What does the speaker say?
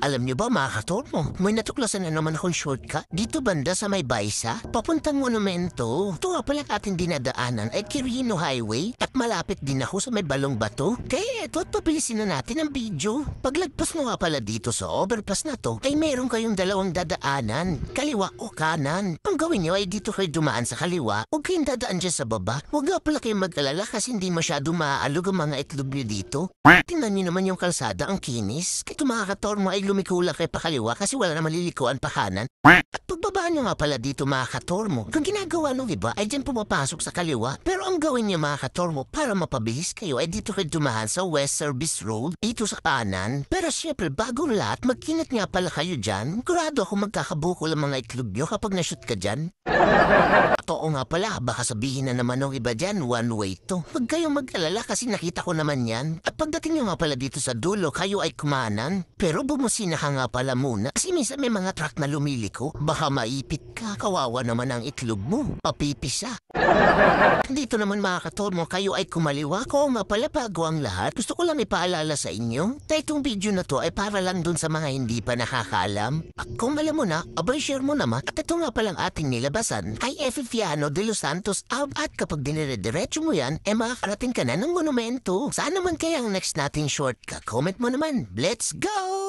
Alam niyo ba mga katormo, may natuklasan na naman akong shortcut dito banda sa may Baisa, papuntang monumento. Ito nga pala ating dinadaanan ay Quirino Highway at malapit din ako sa may Balong Bato. Kaya eto at pabilisin na natin ang video. Paglagpas mo nga pala dito sa overpass na to, ay meron kayong dalawang dadaanan, kaliwa o kanan. Ang gawin niyo ay dito kayo dumaan sa kaliwa, huwag kayong dadaan dyan sa baba. Huwag nga pala kayong mag-alala kasi hindi masyado maaalog ang mga itlog niyo dito. Tingnan niyo naman yung kalsada, ang kinis. Kaya mga katormo ay lumikula kayo pa kaliwa kasi wala na malilikuan pa kanan. At pagbaba nyo nga pala dito mga katormo, kung ginagawa nung iba ay dyan pumapasok sa kaliwa. Pero ang gawin nyo mga katormo para mapabilis kayo ay dito kayo dumahan sa West Service Road, dito sa kanan. Pero syempre bago lahat, magkingat nga pala kayo dyan. Kurado ako magkakabukol ang mga itlog nyo kapag nashoot ka dyan. At oo nga pala, baka sabihin na naman ng iba dyan, one way to. Huwag kayong mag-alala kasi nakita ko naman yan. At pagdating nyo nga pala dito sa dulo, kayo ay kumanan. Pero bumusina ka nga pala muna kasi minsan may mga truck na lumiliko. Baka maipit ka, kawawa naman ang itlog mo. Papipisa. Dito naman mga katormo, kayo ay kumaliwa. Ko nga pala bago ang lahat. Gusto ko lang ipaalala sa inyo na itong video na to ay para lang dun sa mga hindi pa nakakaalam. At kung alam mo na, abay share mo naman. At ito nga palang ating nilabasan ay Efifiano de los Santos Ave. At kapag dinire-diretso mo yan, makakarating ka na ng monumento. Saan naman kaya ang next nating shortcut? Comment mo naman. Let's go!